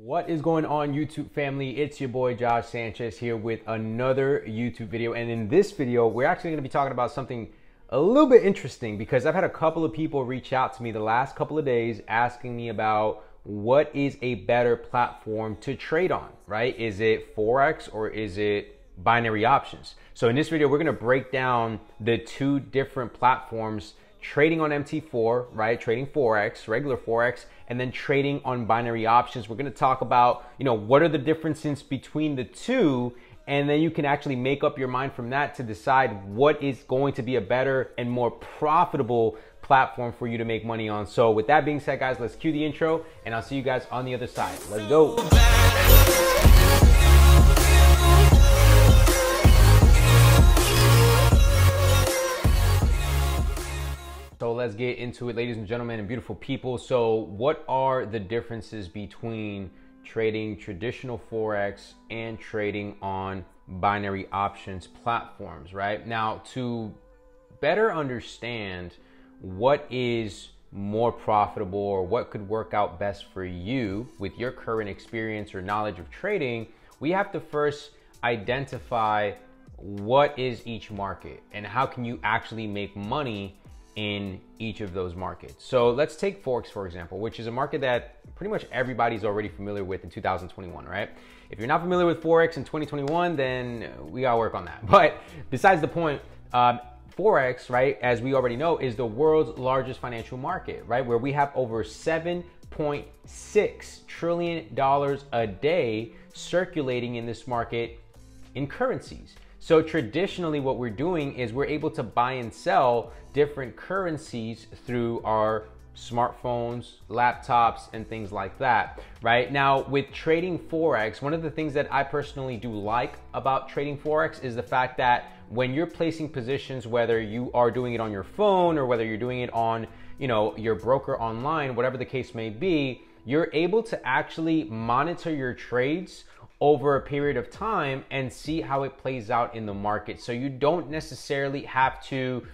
What is going on, YouTube family? It's your boy Josh Sanchez here with another YouTube video. And in this video, we're actually going to be talking about something a little bit interesting because I've had a couple of people reach out to me the last couple of days asking me about what is a better platform to trade on, right? Is it Forex or is it binary options? So in this video, we're going to break down the two different platforms: trading on MT4, right? Trading Forex, regular Forex, and then trading on binary options. We're going to talk about, what are the differences between the two, and then you can actually make up your mind from that to decide what is going to be a better and more profitable platform for you to make money on. So with that being said, guys, let's cue the intro and I'll see you guys on the other side. Let's go. So let's get into it, ladies and gentlemen and beautiful people. So what are the differences between trading traditional Forex and trading on binary options platforms, right? Now, to better understand what is more profitable or what could work out best for you with your current experience or knowledge of trading, we have to first identify what is each market and how can you actually make money in each of those markets. So let's take Forex, for example, which is a market that pretty much everybody's already familiar with in 2021, right? If you're not familiar with Forex in 2021, then we gotta work on that. But besides the point, Forex, right, as we already know, is the world's largest financial market, right? Where we have over $7.6 trillion a day circulating in this market in currencies. So traditionally what we're doing is we're able to buy and sell different currencies through our smartphones, laptops, and things like that, right? Now with trading Forex, one of the things that I personally do like about trading Forex is the fact that when you're placing positions, whether you are doing it on your phone or whether you're doing it on, your broker online, whatever the case may be, you're able to actually monitor your trades over a period of time and see how it plays out in the market. So you don't necessarily have to,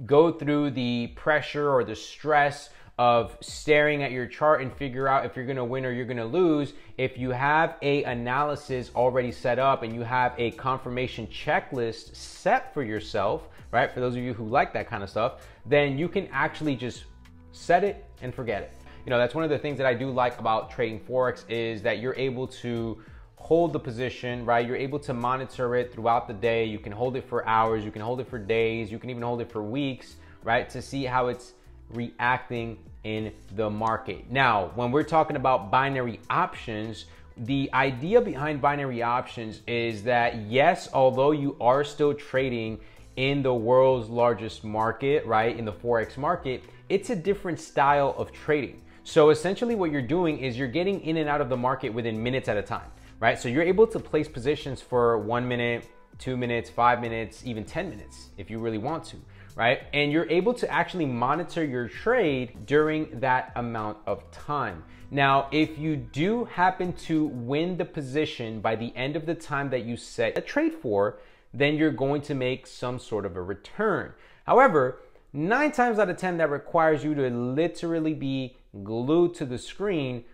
go through the pressure or the stress of staring at your chart and figure out if you're gonna win or you're gonna lose. If you have a analysis already set up and you have a confirmation checklist set for yourself, right? For those of you who like that kind of stuff, then you can actually just set it and forget it. That's one of the things that I do like about trading Forex is that you're able to hold the position, right? You're able to monitor it throughout the day. You can hold it for hours, you can hold it for days, you can even hold it for weeks, right? To see how it's reacting in the market. Now, when we're talking about binary options, the idea behind binary options is that yes, although you are still trading in the world's largest market, right? In the Forex market, it's a different style of trading. So essentially what you're doing is you're getting in and out of the market within minutes at a time, right? So you're able to place positions for 1 minute, 2 minutes, 5 minutes, even 10 minutes if you really want to, right? And you're able to actually monitor your trade during that amount of time. Now, if you do happen to win the position by the end of the time that you set a trade for, then you're going to make some sort of a return. However, 9 times out of 10, that requires you to literally be glued to the screen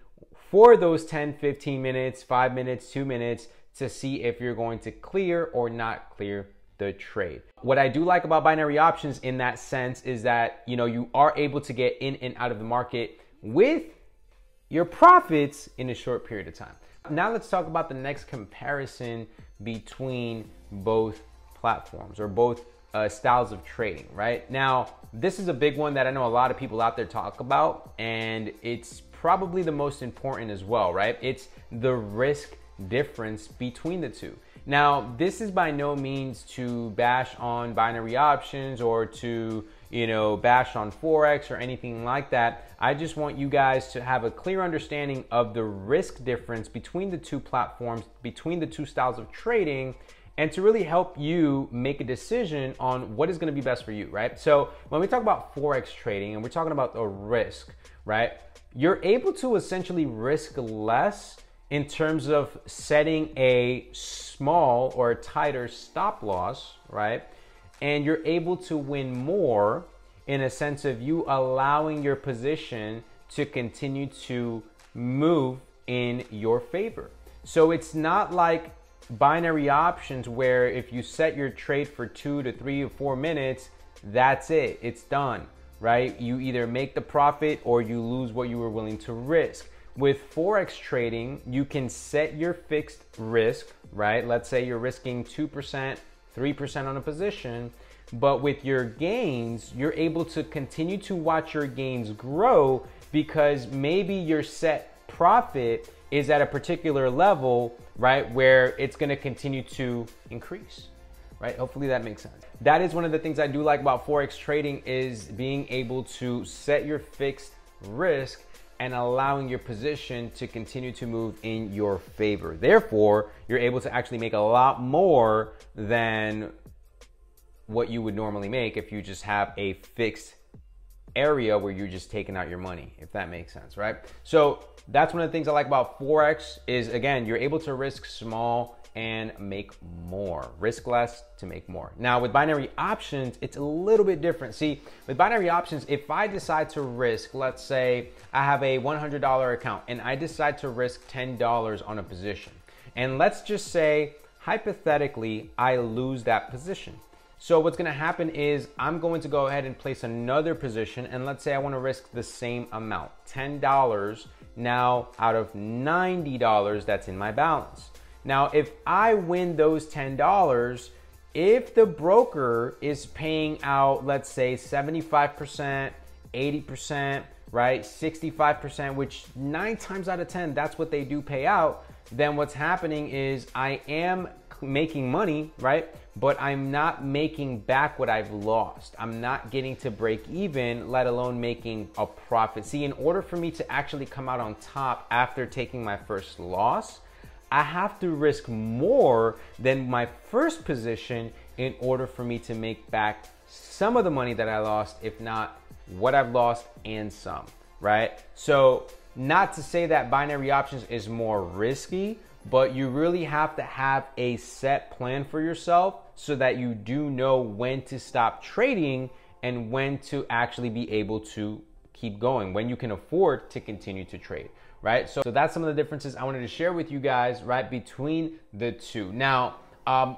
for those 10, 15 minutes, 5 minutes, 2 minutes to see if you're going to clear or not clear the trade. What I do like about binary options in that sense is that, you are able to get in and out of the market with your profits in a short period of time. Now let's talk about the next comparison between both platforms or both styles of trading, right? Now, this is a big one that I know a lot of people out there talk about, and it's probably the most important as well, right? It's the risk difference between the two. Now, this is by no means to bash on binary options or to, bash on Forex or anything like that. I just want you guys to have a clear understanding of the risk difference between the two platforms, between the two styles of trading, and to really help you make a decision on what is going to be best for you, right? So when we talk about Forex trading and we're talking about the risk, right? You're able to essentially risk less in terms of setting a small or a tighter stop loss, right? And you're able to win more in a sense of you allowing your position to continue to move in your favor. So it's not like binary options where if you set your trade for 2 to 3 or 4 minutes, that's it, it's done, right? You either make the profit or you lose what you were willing to risk. With Forex trading, you can set your fixed risk, right? Let's say you're risking 2%, 3% on a position, but with your gains, you're able to continue to watch your gains grow because maybe your set profit is at a particular level, right, where it's gonna continue to increase, right? Hopefully that makes sense. That is one of the things I do like about Forex trading, is being able to set your fixed risk and allowing your position to continue to move in your favor. Therefore, you're able to actually make a lot more than what you would normally make if you just have a fixed area where you're just taking out your money, if that makes sense, right? So that's one of the things I like about Forex is, again, you're able to risk small and make more. Risk less to make more. Now with binary options, it's a little bit different. See, with binary options, if I decide to risk, let's say I have a $100 account and I decide to risk $10 on a position. And let's just say, hypothetically, I lose that position. So what's gonna happen is I'm going to go ahead and place another position, and let's say I wanna risk the same amount, $10 now out of $90 that's in my balance. Now, if I win those $10, if the broker is paying out, let's say 75%, 80%, right, 65%, which 9 times out of 10, that's what they do pay out, then what's happening is I am making money, right? But I'm not making back what I've lost. I'm not getting to break even, let alone making a profit. See, in order for me to actually come out on top after taking my first loss, I have to risk more than my first position in order for me to make back some of the money that I lost, if not what I've lost and some, right? So not to say that binary options is more risky, but you really have to have a set plan for yourself so that you do know when to stop trading and when to actually be able to keep going, when you can afford to continue to trade, right? So that's some of the differences I wanted to share with you guys, right, between the two. Now,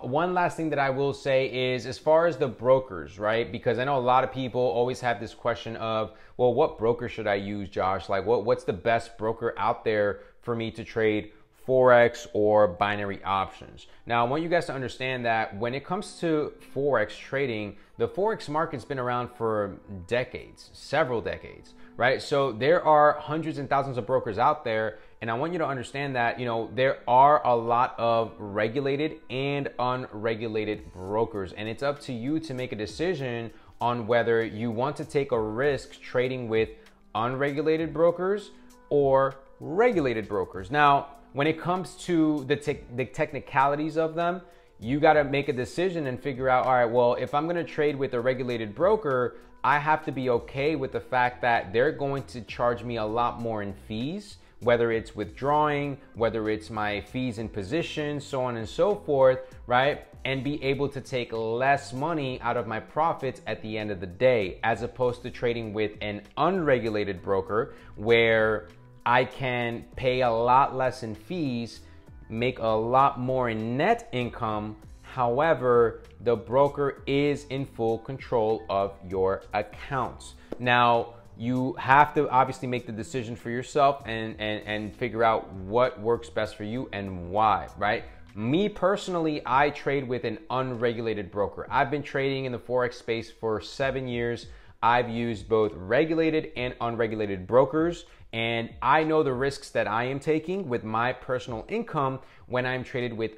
one last thing that I will say is, as far as the brokers, right? Because I know a lot of people always have this question of, well, what broker should I use, Josh? Like, what's the best broker out there for me to trade Forex or binary options? Now, I want you guys to understand that when it comes to Forex trading, the Forex market's been around for decades, several decades, right? So there are hundreds and thousands of brokers out there. And I want you to understand that, you know, there are a lot of regulated and unregulated brokers. And it's up to you to make a decision on whether you want to take a risk trading with unregulated brokers or regulated brokers. Now, when it comes to the technicalities of them, you got to make a decision and figure out, all right, well, if I'm going to trade with a regulated broker, I have to be okay with the fact that they're going to charge me a lot more in fees, whether it's withdrawing, whether it's my fees in position, so on and so forth, right? And be able to take less money out of my profits at the end of the day, as opposed to trading with an unregulated broker where I can pay a lot less in fees, make a lot more in net income. However, the broker is in full control of your accounts. Now, you have to obviously make the decision for yourself and figure out what works best for you and why, right? Me personally, I trade with an unregulated broker. I've been trading in the Forex space for 7 years. I've used both regulated and unregulated brokers, and I know the risks that I am taking with my personal income when I'm trading with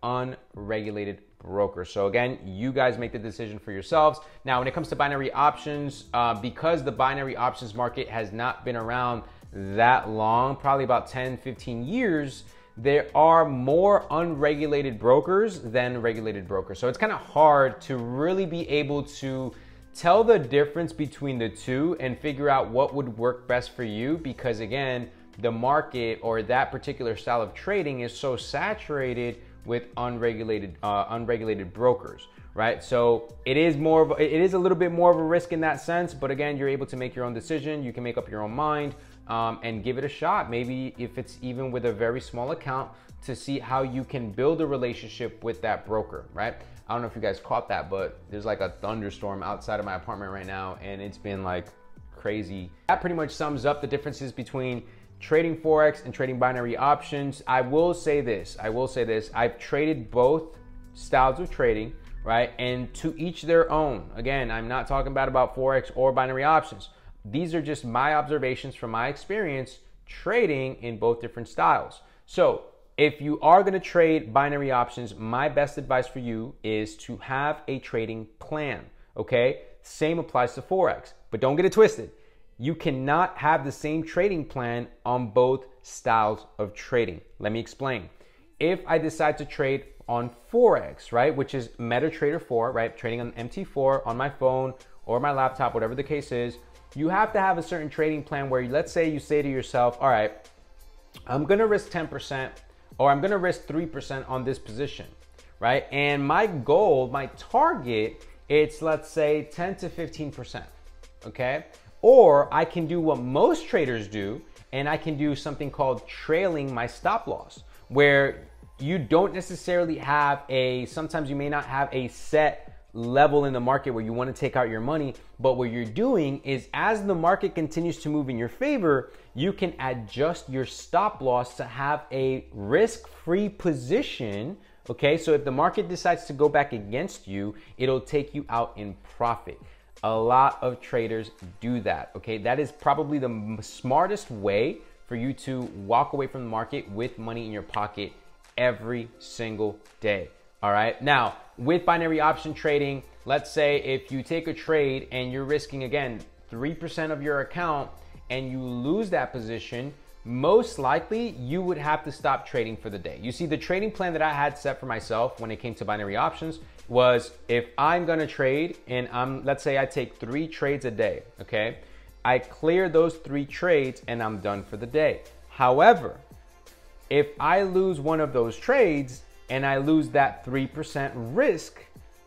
unregulated brokers. So again, you guys make the decision for yourselves. Now, when it comes to binary options, because the binary options market has not been around that long, probably about 10, 15 years, there are more unregulated brokers than regulated brokers. So it's kind of hard to really be able to tell the difference between the two and figure out what would work best for you, because again, the market or that particular style of trading is so saturated with unregulated brokers, right? So it is a little bit more of a risk in that sense, but again, you're able to make your own decision. You can make up your own mind. and give it a shot. Maybe if it's even with a very small account, to see how you can build a relationship with that broker, right? I don't know if you guys caught that, but there's like a thunderstorm outside of my apartment right now, and it's been like crazy. That pretty much sums up the differences between trading Forex and trading binary options. I will say this, I've traded both styles of trading, right? And to each their own. Again, I'm not talking about Forex or binary options. These are just my observations from my experience trading in both different styles. So if you are going to trade binary options, my best advice for you is to have a trading plan, okay? Same applies to Forex, but don't get it twisted. You cannot have the same trading plan on both styles of trading. Let me explain. If I decide to trade on Forex, right, which is MetaTrader 4, right, trading on MT4 on my phone or my laptop, whatever the case is, you have to have a certain trading plan where, let's say you say to yourself, all right, I'm going to risk 10% or I'm going to risk 3% on this position, right? And my goal, my target, it's let's say 10 to 15%, okay? Or I can do what most traders do, and I can do something called trailing my stop loss, where you don't necessarily have sometimes you may not have a set level in the market where you want to take out your money, but what you're doing is as the market continues to move in your favor, you can adjust your stop loss to have a risk-free position, okay? So if the market decides to go back against you, it'll take you out in profit. A lot of traders do that, okay? That is probably the smartest way for you to walk away from the market with money in your pocket every single day. All right. Now, with binary option trading, let's say if you take a trade and you're risking, again, 3% of your account and you lose that position, most likely you would have to stop trading for the day. You see, the trading plan that I had set for myself when it came to binary options was if I'm going to trade and let's say I take 3 trades a day, okay? I clear those 3 trades and I'm done for the day. However, if I lose one of those trades and I lose that 3% risk,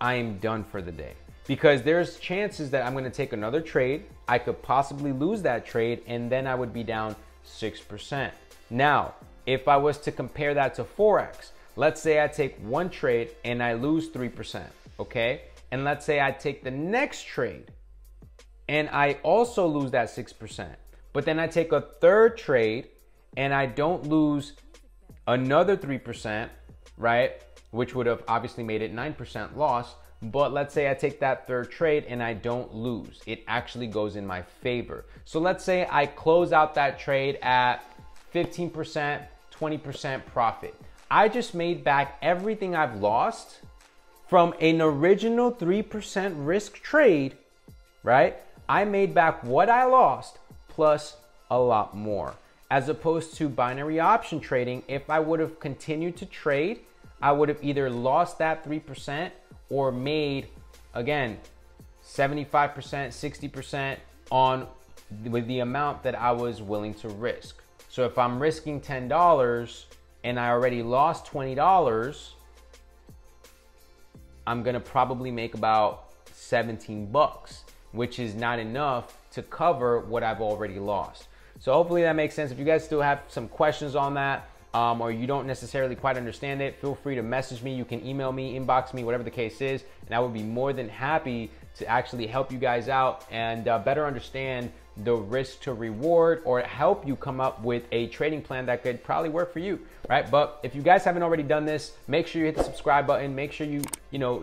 I am done for the day. Because there's chances that I'm going to take another trade, I could possibly lose that trade, and then I would be down 6%. Now, if I was to compare that to Forex, let's say I take one trade and I lose 3%, okay? And let's say I take the next trade and I also lose that 6%. But then I take a third trade and I don't lose another 3%, right? Which would have obviously made it 9% loss. But let's say I take that third trade and I don't lose. It actually goes in my favor. So let's say I close out that trade at 15%, 20% profit. I just made back everything I've lost from an original 3% risk trade, right? I made back what I lost plus a lot more. As opposed to binary option trading, if I would have continued to trade, I would have either lost that 3% or made, again, 75%, 60% with the amount that I was willing to risk. So if I'm risking $10 and I already lost $20, I'm gonna probably make about 17 bucks, which is not enough to cover what I've already lost. So hopefully that makes sense. If you guys still have some questions on that, or you don't necessarily quite understand it, feel free to message me. You can email me, inbox me, whatever the case is, and I would be more than happy to actually help you guys out and better understand the risk to reward, or help you come up with a trading plan that could probably work for you, right? But if you guys haven't already done this, make sure you hit the subscribe button. Make sure you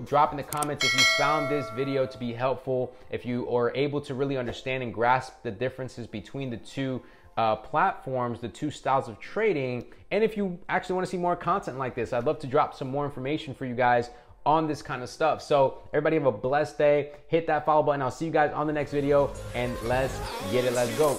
drop in the comments if you found this video to be helpful, if you are able to really understand and grasp the differences between the two platforms, the two styles of trading. And if you actually want to see more content like this, I'd love to drop some more information for you guys on this kind of stuff. So everybody have a blessed day. Hit that follow button. I'll see you guys on the next video, and let's get it. Let's go.